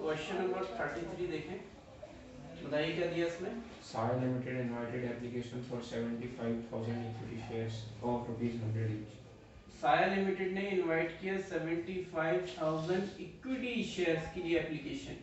Question number 33 देखें, बताइए क्या दिया इसमें। Sai Limited invited application for 75,000 equity shares of ₹100 each. साया लिमिटेड ने इनवाइट किया 75,000 इक्विटी शेयर्स के लिए एप्लीकेशन।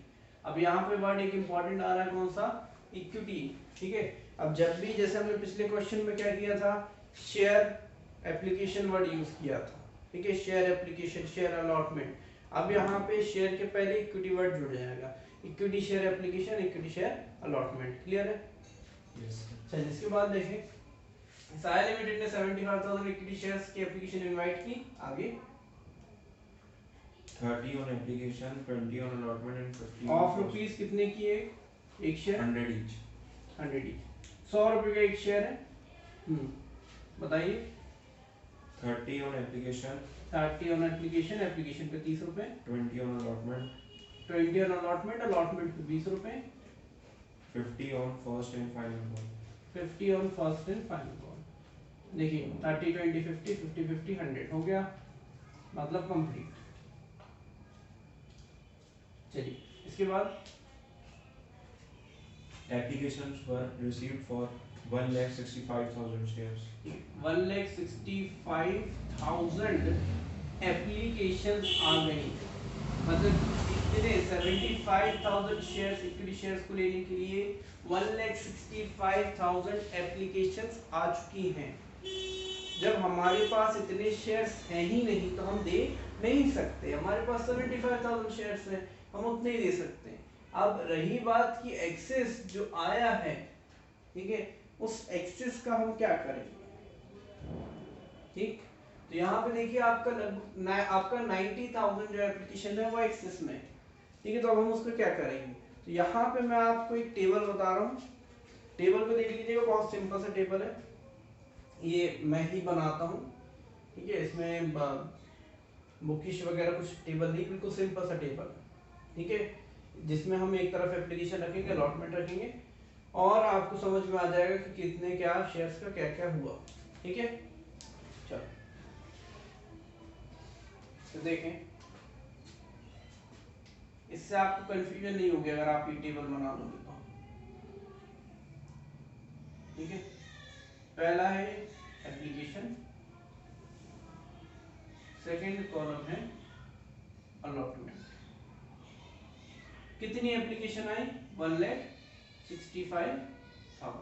अब यहाँ पे वर्ड एक इंपॉर्टेंट आ रहा है, कौन सा, इक्विटी। ठीक है, अब जब भी जैसे हमने पिछले क्वेश्चन में क्या किया था, शेयर एप्लीकेशन वर्ड यूज किया था। ठीक है, शेयर एप्लीकेशन, शेयर अलॉटमेंट। अब यहाँ पे शेयर के पहले इक्विटी वर्ड जुड़ जाएगा, equity share application, equity share allotment. Clear है? Yes. चलिए इसके बाद देखें, साया लिमिटेड ने 75,000 इक्विटी शेयर्स की एप्लीकेशन इनवाइट की। आगे 30 on application, 20 on allotment and 50 of rupees कितने की है एक शेयर? 100 each. 100 each, 100 रुपए का एक शेयर है। बताइए। 30 on application, 30 on application, application पे 30 रुपए, 20 on allotment, 20 on allotment, allotment पे 20 रुपए, 50 on first and final call. 50 on first and final call. देखिए 30 20 50 50 50 100 हो गया, मतलब कंप्लीट। चलिए इसके बाद Applications were received for 1,65,000 shares. 1,65,000 applications आ गई, मतलब कितने, 75,000 शेयर्स, इक्विटी शेयर्स को लेने के लिए 1,65,000 एप्लीकेशंस आ चुकी हैं। जब हमारे पास इतने शेयर्स हैं ही नहीं तो हम दे नहीं सकते। हमारे पास 75,000 शेयर्स हैं, हम उतने ही दे सकते हैं। अब रही बात की एक्सेस जो आया है, ठीक है, उस एक्सेस का हम क्या करेंगे। ठीक, तो यहाँ पे देखिए आपका 90,000 जो एप्लीकेशन है वो एक्सेस में। ठीक है, तो अब हम उसको क्या करेंगे, तो यहाँ पे मैं आपको एक टेबल बता रहा हूँ। टेबल को देख लीजिएगा, बहुत सिंपल सा टेबल है, ये मैं ही बनाता हूँ। ठीक है, इसमें बुकिश वगैरह कुछ टेबल नहीं, बिल्कुल सिंपल सा टेबल। ठीक है, जिसमें हम एक तरफ एप्लीकेशन रखेंगे, अलॉटमेंट रखेंगे, और आपको समझ में आ जाएगा कि कितने क्या शेयर्स का क्या क्या हुआ। ठीक है, चलो तो देखें, इससे आपको कंफ्यूजन नहीं होगी अगर आप ये टेबल बना लोगे तो। ठीक है, पहला है एप्लीकेशन, सेकंड कॉलम है अलॉटमेंट। कितनी एप्लीकेशन आई, 1,65,000।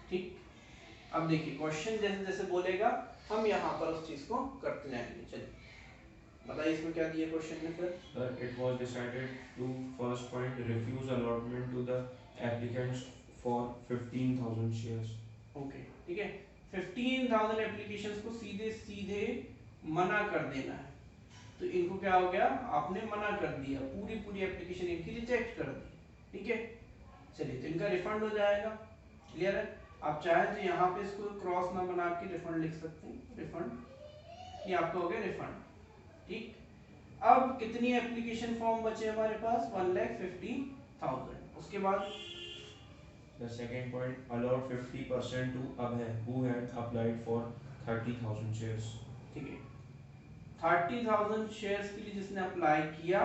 ठीक, अब देखिए क्वेश्चन जैसे जैसे बोलेगा हम यहाँ पर उस चीज को करते जाएंगे। चलिए बताइए इसमें क्या दिया क्वेश्चन में फिर। It was decided to first point refuse allotment to the applicants for 15,000 shares. Okay, ठीक है, 15,000 एप्लीकेशंस को सीधे सीधे मना कर देना है। तो इनको क्या हो गया, आपने मना कर दिया, पूरी पूरी एप्लीकेशन इनकी रिजेक्ट कर दी। ठीक है, चलिए तो इनका रिफंड हो जाएगा। क्लियर है? आप चाहे तो यहाँ पे इसको क्रॉस ना बना के रिफंड लिख सकते हैं, रिफंड, ये आपका हो गया रिफंड। ठीक, अब कितनी एप्लीकेशन फॉर्म बचे हमारे पास, 1,50,000। उसके बाद The second point allowed 50% to Abhay who had applied for 30,000 shares. ठीक है, 30,000 शेयर्स के लिए जिसने अप्लाई किया।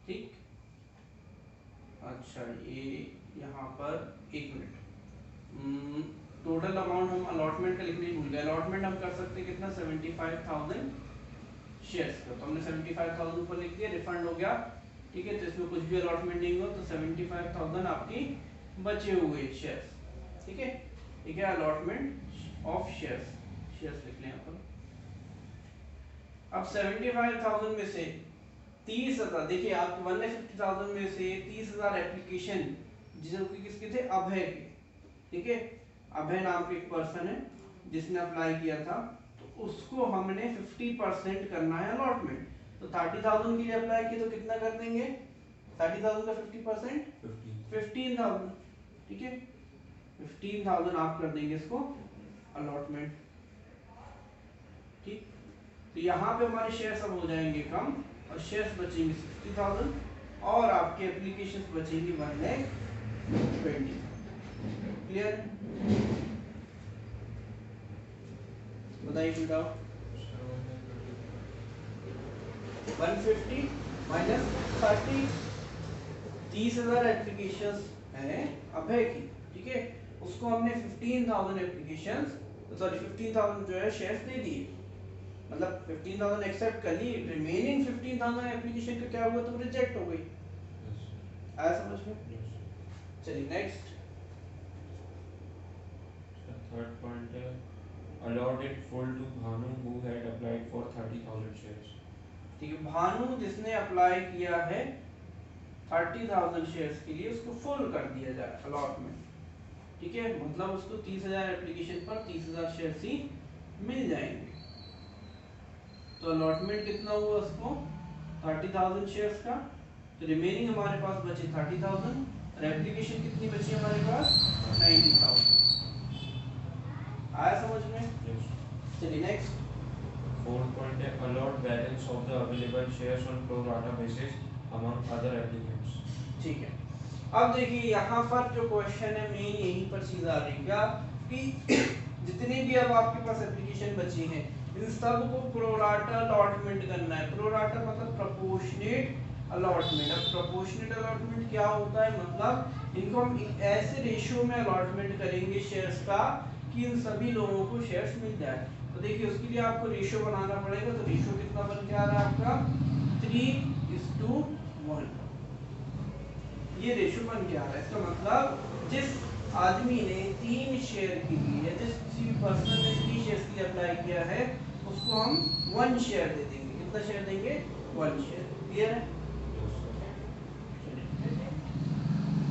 ठीक, अच्छा ये यहाँ पर एक मिनट, टोटल अमाउंट हम अलॉटमेंट का लिखने भूल गए। अलॉटमेंट हम कर सकते हैं कितना, 75,000 शेयर्स का, तो हमने 75,000 ऊपर लिख दिया, रिफंड हो गया। ठीक है, तो इसमें कुछ भी अलॉटमेंट नहीं हुआ, तो 75,000 आपकी बचे हुए शेयर्स। ठीक है, ठीक है, अलॉटमेंट ऑफ शेयर्स, शेयर्स लिख लें यहाँ पर। अब 75,000 में से 30,000, देखिए आप 1,50,000 में से 30,000 एप्लीकेशन जो कि किसके थे, अभय के। ठीक है, अभय नाम के एक पर्सन है जिसने अप्लाई किया था, तो उसको हमने 50% करना है अलॉटमेंट। तो 30,000 के लिए अप्लाई किया तो कितना कर देंगे, 30,000 का 50% 15,000। ठीक है, 15,000 आप कर देंगे इसको अलॉटमेंट। ठीक, तो यहाँ पे हमारे शेयर्स अब हो जाएंगे कम, और शेयर्स बचेंगे 60,000, और आपके एप्लीकेशंस बचेंगे 1,20,000। क्लियर? बताइए कोई डाउट। 150 माइनस 30, 30,000 एप्लीकेशंस है अभय की, ठीक है, उसको हमने 15,000 एप्लीकेशंस, सॉरी 15,000 जो है शेयर्स दे दिए, मतलब 15,000 एक्सेप्ट कर ली, रिमेनिंग 15,000 एप्लीकेशन का क्या हुआ, तो रिजेक्ट हो गई। आया समझ में? चलिए नेक्स्ट। थर्ड पॉइंट है allowed in full to Bhanu who had applied for 30,000 shares. ठीक है, भानु जिसने अप्लाई किया है 30,000 शेयर्स के लिए, उसको फुल कर दिया जाए अलॉटमेंट, ठीक है, मतलब उसको 30,000 एप्लीकेशन पर 30,000 शेयर्स ही मिल जाएंगे। तो अलॉटमेंट कितना हुआ उसको 30,000 शेयर्स का, तो रिमेनिंग हमारे पास बचे 30,000 और एप्लीकेशन कितनी बची हमारे पास 90,000। आया समझ में? Yes. चलिए नेक्स्ट। Fourth point है allowed balance of the available shares on pro rata basis among other applicants. ठीक है, अब देखिए यहाँ पर जो क्वेश्चन है मेन यहीं पर चीज आ रही है कि जितनी भी अब आपके पास एप्लीकेशन बची हैं इन सब को प्रोराटा अलॉटमेंट करना है। प्रोराटा मतलब प्रोपोर्शनेट अलॉटमेंट। अब प्रोपोर्शनेट अलॉटमेंट क्या होता है, मतलब इनको हम एक ऐसे रेशियो में अलॉटमेंट करेंगे शेयर्स का कि इन सभी लोगों को शेयर्स मिल जाए। तो देखिए उसके लिए आपको रेशियो बनाना पड़ेगा। तो रेशियो कितना बन के आ रहा है आपका 3:1, ये रेशियो बन के आ रहा है। इसका मतलब जिस आदमी ने 3 शेयर के लिए या जिस किसी पर्सन ने 3 शेयर के लिए अप्लाई किया है उसको हम 1 शेयर दे देंगे। कितना शेयर देंगे? 1 शेयर। क्लियर है?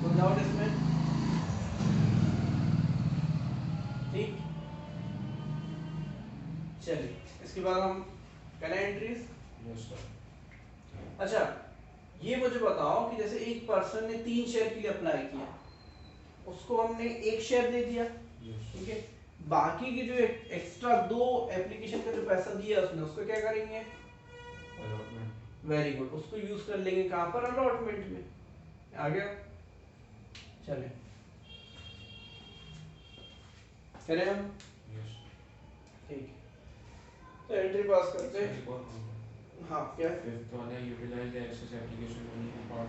कोई डाउट इसमें? ठीक, चलिए इसके बाद हम करें एंट्रीज। Yes sir. अच्छा ये मुझे बताओ कि जैसे एक पर्सन ने 3 शेयर के लिए अप्लाई किया, उसको हमने 1 शेयर दे दिया, Yes. ठीक है, बाकी की जो एक्स्ट्रा 2 एप्लीकेशन का जो पैसा दिया उसने उसको क्या करेंगे? Allotment. वेरी गुड, उसको यूज कर लेंगे कहां पर? अलॉटमेंट में। आ गया? चले करें हम। Yes. ठीक है, तो एंट्री पास करते हैं। एक और point है। हाँ क्या है? Fifth one है utilize the excess application money to part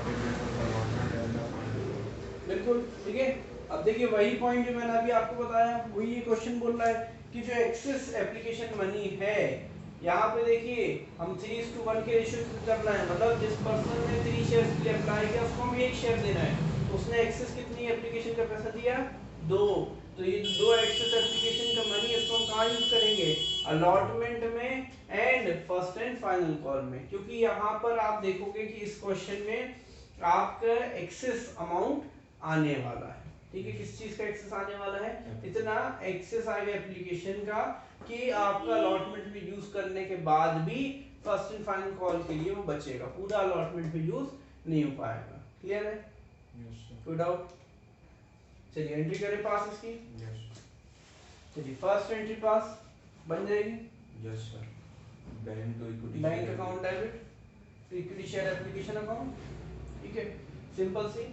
payment of allotment and the final. बिल्कुल ठीक है। अब देखिए वही पॉइंट जो मैंने अभी आपको बताया वही ये क्वेश्चन बोल रहा है कि जो एक्सेस एप्लीकेशन मनी है, यहाँ पे देखिए हम 3:1 के रेशियो से करना है। मतलब जिस पर्सन ने 3 शेयर्स के लिए अप्लाई किया उसको हम 1 शेयर देना है। तो उसने एक्सेस कितनी एप्लीकेशन का पैसा दिया? 2। तो ये 2 एक्सेस एप्लीकेशन का मनी इसको हम कहाँ यूज करेंगे? अलॉटमेंट में and first and final call में। क्योंकि यहाँ पर आप देखोगे कि इस क्वेश्चन में आपका एक्सेस अमाउंट आने वाला है, ठीक है। किस चीज का एक्सेस आने वाला है? इतना एक्सेस आएगा एप्लीकेशन का कि आपका अलॉटमेंट में यूज करने के बाद भी फर्स्ट एंड फाइनल कॉल के लिए वो बचेगा, पूरा अलॉटमेंट में यूज नहीं हो पाएगा। क्लियर है? Yes sir. कोई डाउट? चलिए एंट्री करें पास इसकी। Yes. चलिए फर्स्ट एंट्री पास बन जाएगी। Yes sir. Bank to equity. Bank account debit to equity share application account, ठीक है, सिंपल सी।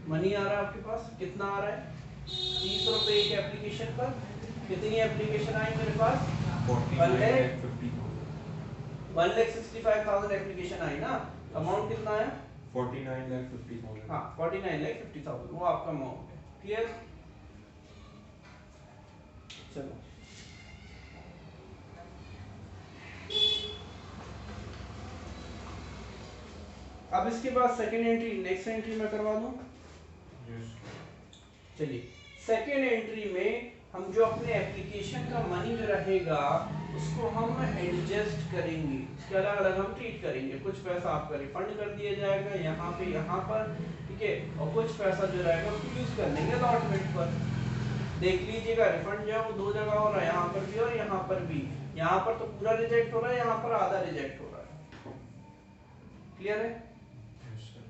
मनी आ रहा है आपके पास, कितना आ रहा है? 30 रुपए एक एप्लीकेशन पर। कितनी एप्लीकेशन आई मेरे पास? 1,65,000 एप्लीकेशन आई ना। अमाउंट कितना है? 49,50,000. हाँ 49,50,000 वो आपका अमाउंट है। क्लियर? चलो अब इसके बाद सेकेंड एंट्री, नेक्स्ट एंट्री मैं करवा दूं। Yes. चलिए सेकेंड एंट्री में हम जो अपने एप्लीकेशन का मनी जो रहेगा उसको हम एडजस्ट करेंगे, उसके अलग अलग हम ट्रीट करेंगे। कुछ पैसा आपका रिफंड कर दिया जाएगा यहाँ पे यहाँ पर, ठीक है, और कुछ पैसा जो रहेगा उसको यूज कर लेंगे अलॉटमेंट पर। देख लीजिएगा रिफंड जो है वो 2 जगह हो रहा है, यहाँ पर भी और यहाँ पर भी। यहाँ पर तो पूरा रिजेक्ट हो रहा है, यहाँ पर आधा रिजेक्ट हो रहा है। क्लियर है? Yes sir.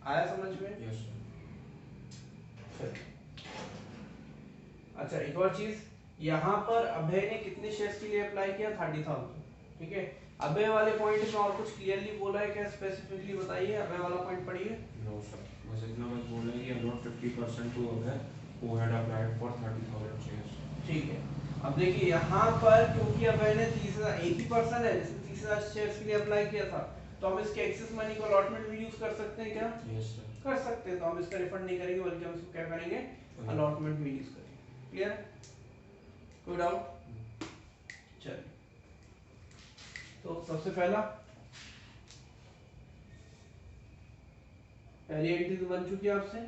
आया समझ में? Yes sir. अच्छा एक और चीज, यहाँ पर अभय ने कितने शेयर्स के लिए अप्लाई किया? 30,000, ठीक है। अभय वाले पॉइंट में और कुछ क्लियरली बोला है क्या? स्पेसिफिकली बताइए, अभय वाला पॉइंट पढ़िए। No sir. बस इतना बस बोलना है कि allot 50% to Abhay who had applied for 30,000 shares. ठीक है, अब देखिए यहाँ पर क्योंकि अब मैंने 30,000 एक ही पर्सन है जिसने 30,000 शेयर्स के लिए अप्लाई किया था, तो हम इसके एक्सेस मनी को अलॉटमेंट में यूज कर सकते हैं क्या? Yes sir. कर सकते हैं। तो हम इसका रिफंड नहीं करेंगे बल्कि हम इसको क्या करेंगे, अलॉटमेंट में यूज करेंगे। क्लियर है? कोई डाउट? चलिए, तो सबसे पहला पहली एंट्री तो बन चुकी है आपसे।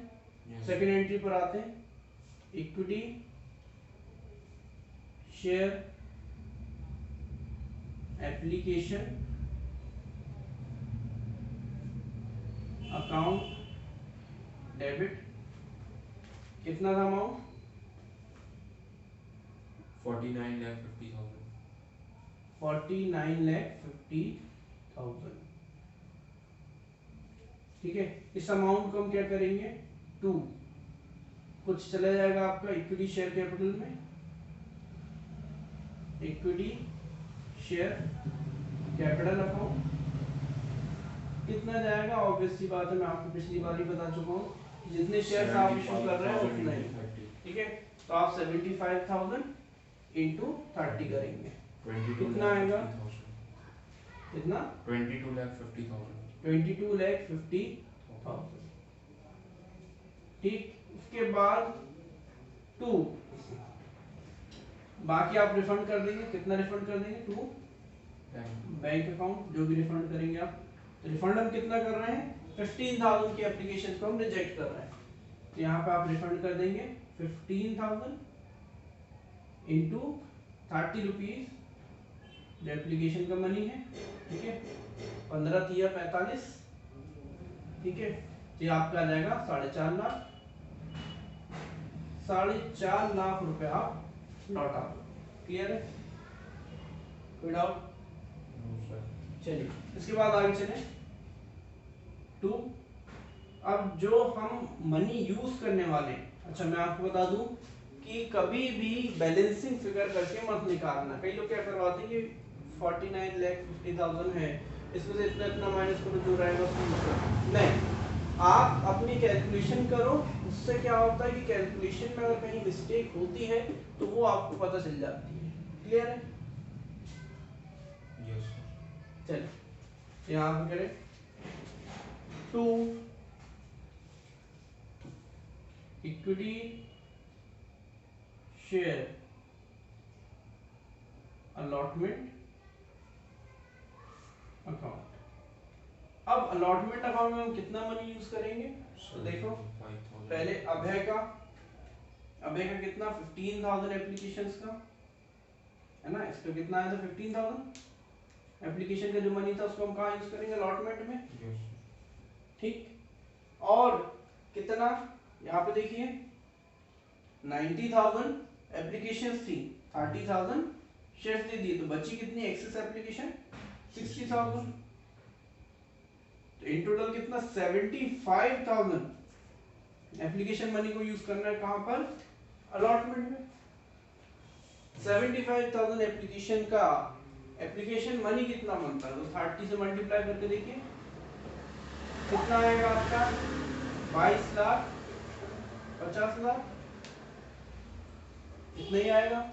सेकंड एंट्री पर आते हैं, equity share application account debit. कितना था अमाउंट? 49,50,000। 49,50,000। ठीक है, इस अमाउंट को हम क्या करेंगे, टू कुछ चला जाएगा आपका इक्विटी शेयर कैपिटल में, इक्विटी शेयर कैपिटल अकाउंट। कितना जाएगा? ऑब्वियस सी बात है, मैं आपको पिछली बार ही बता चुका हूँ, जितने शेयर्स आप इशू कर रहे हैं उतना ही। ठीक है, तो आप 75,000 इंटू 30 करेंगे, कितना आएगा? कितना? 22,50,000। 22,50,000। ठीक, उसके बाद टू, बाकी आप रिफंड कर देंगे। कितना रिफंड कर देंगे? टू बैंक अकाउंट, जो भी रिफंड करेंगे आप। तो रिफंड हम कितना कर रहे हैं? 15,000 की एप्लीकेशन को हम रिजेक्ट कर रहे हैं, तो यहाँ पे आप रिफंड कर देंगे 15,000 इंटू 30 रुपीज, जो एप्लीकेशन का मनी है। ठीक है, 15 तिया 45। ठीक है, ये आपका आ जाएगा 4.5 लाख। 4.5 लाख रुपए आप लौटा दो। क्लियर है? कोई डाउट? चलिए, इसके बाद आगे चलें। टू, अब जो हम मनी यूज करने वाले, अच्छा मैं आपको बता दूं कि कभी भी बैलेंसिंग फिगर करके मत निकालना। कई लोग क्या करवाते हैं कि 49,50,000 है, इसमें से इतना इतना माइनस करो, जो रहेगा उसको यूज करो। नहीं, आप अपनी कैलकुलेशन करो। उससे क्या होता है कि कैलकुलेशन में अगर कहीं मिस्टेक होती है तो वो आपको पता चल जाती है। क्लियर है? Yes sir. चलिए, यहाँ पे करें to equity share allotment account. अब अलॉटमेंट अकाउंट में हम कितना मनी यूज करेंगे? तो देखो, पहले अभय का कितना? 15,000 एप्लीकेशंस का है ना, इसका कितना आया था? 15,000 एप्लीकेशन का जो मनी था उसको हम कहाँ यूज करेंगे? अलॉटमेंट में। ठीक, और कितना यहाँ पे देखिए 90,000 एप्लीकेशंस थी, 30,000 शेयर्स दे दिए, तो बची कितनी एक्सेस एप्लीकेशन? 60,000। तो इन टोटल कितना? 75,000 एप्लीकेशन मनी को यूज करना है कहां पर? अलॉटमेंट में। 75,000 एप्लीकेशन का एप्लीकेशन मनी कितना बनता है? तो 30 से मल्टीप्लाई करके देखिए कितना आएगा आपका? 22,50,000। इतना ही आएगा।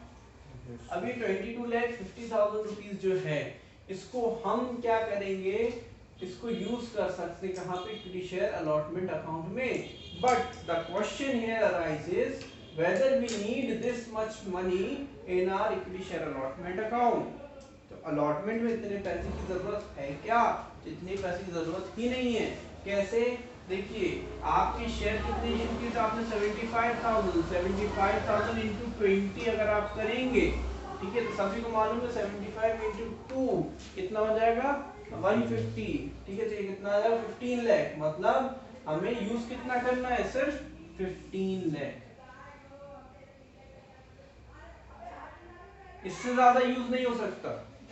अभी 22,50,000 रुपीज जो है, इसको हम क्या करेंगे? इसको यूज कर सकते कहां पे? इक्विटी शेयर अलॉटमेंट अकाउंट में। But the question here arises whether we need this much money in our equity share allotment account। तो अलॉटमेंट में इतने पैसे की जरूरत है क्या? इतने पैसे की जरूरत ही नहीं है। कैसे? देखिए, आपकी शेयर कितनी इशू की? तो आपने 75,000 इंटू 20 अगर आप करेंगे, ठीक है, तो सभी को मालूम है 75 इंटू 2 कितना हो जाएगा? 150। ठीक है, तो ये कितना आ जाएगा? 15 लाख। मतलब हमें यूज कितना करना है? सिर्फ 15 लाख। इससे ज्यादा यूज नहीं हो सकता।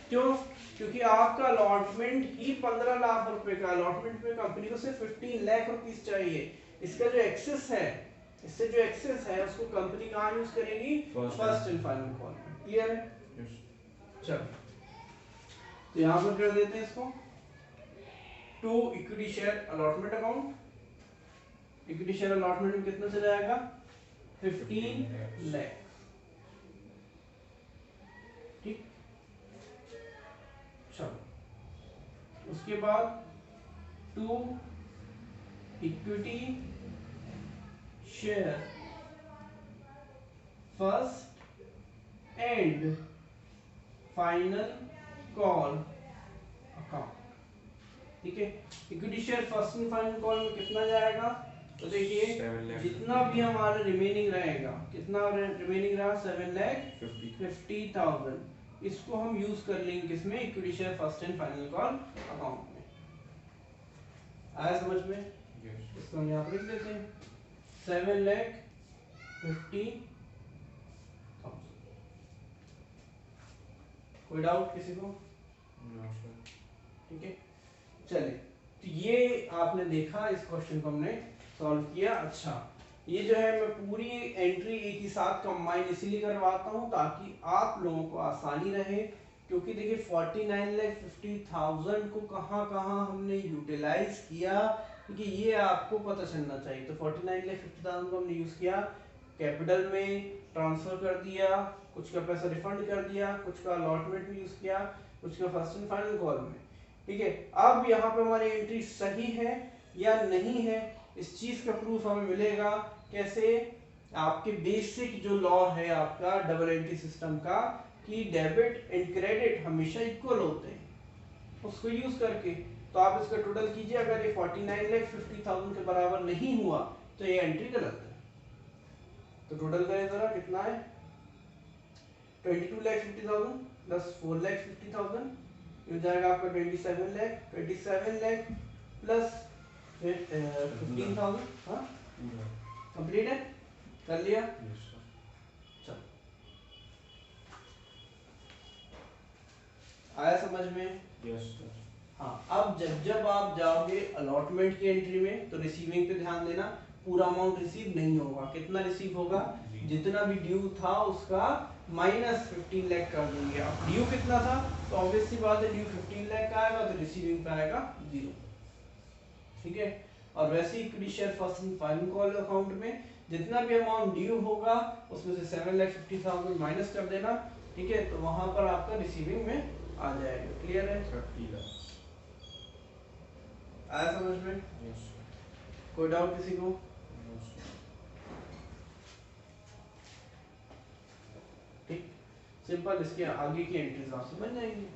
क्यों? क्योंकि आपका अलॉटमेंट ही 15 लाख रुपए का। अलॉटमेंट में कंपनी को सिर्फ 15 लाख रुपीस चाहिए। इसका जो एक्सेस है, इससे जो एक्सेस है उसको कंपनी कहां यूज करेगी? फर्स्ट एंड फाइनल कॉल में। क्लियर है? चलो, तो यहां पर कर देते हैं इसको to equity share allotment account. Equity share allotment में कितना चला जाएगा? 15 लाख। चलो उसके बाद to equity share first and final call account. ठीक है, equity share first and final call में कितना जाएगा? तो देखिए 7 लाख जितना भी हमारा रिमेनिंग रहेगा, कितना रिमेनिंग रहा 7,50,000, इसको हम यूज कर लेंगे किसमें? Equity share first and final call account में। आया समझ में? Yes. इसको हम यहाँ पर लिख देते हैं 7,50,000। कोई डाउट किसी को? No, sir. ठीक है, चले तो ये आपने देखा, इस क्वेश्चन को हमने सॉल्व किया। अच्छा, ये जो है मैं पूरी एंट्री एक ही साथ कंबाइन इसलिए करवाता हूँ ताकि आप लोगों को आसानी रहे, क्योंकि देखिए 49,50,000 को कहाँ कहाँ हमने यूटिलाइज किया, क्योंकि ये आपको पता चलना चाहिए। तो 49,50,000 को हमने यूज किया कैपिटल में, ट्रांसफर कर दिया, कुछ का पैसा रिफंड कर दिया, कुछ का अलॉटमेंट में यूज किया, कुछ का फर्स्ट एंड फाइनल कॉल में। ठीक है, अब यहाँ पे हमारी एंट्री सही है या नहीं है, इस चीज का प्रूफ हमें मिलेगा कैसे? आपके बेसिक जो लॉ है आपका डबल एंट्री सिस्टम का, कि डेबिट एंड क्रेडिट हमेशा इक्वल होते हैं, उसको यूज करके। तो आप इसका टोटल कीजिए, अगर ये 49,50,000 के बराबर नहीं हुआ तो ये एंट्री गलत है। तो टोटल करें जरा, कितना है? 22,50,000 प्लस 4,50,000, ये जाएगा आपका 27 लाख। 27 लाख प्लस 15,000। हाँ पूरा। कंप्लीट है, कर लिया। Yes, sir. चलो, आया समझ में? Yes, sir. हाँ, अब जब आप जाओगे अलॉटमेंट की एंट्री में तो रिसीविंग पे ध्यान देना, पूरा अमाउंट रिसीव नहीं होगा। कितना रिसीव होगा? जितना भी ड्यू था उसका माइनस 15 लाख कर देंगे। अब ड्यू कितना था तो ऑब्वियस सी बात है ड्यू 15 लाख का आएगा, तो रिसीविंग पे आएगा 0। ठीक है, और वैसे ही equity share first and final call account में जितना भी अमाउंट ड्यू होगा उसमें से 7,50,000 माइनस कर देना। ठीक है, तो वहां पर आपका रिसीविंग में आ जाएगा। क्लियर है? 30 लाख। आया समझ में? Yes, sir. कोई डाउट किसी को? No, sir. ठीक, सिंपल, इसके आगे की एंट्रीज आप समझ जाएंगे।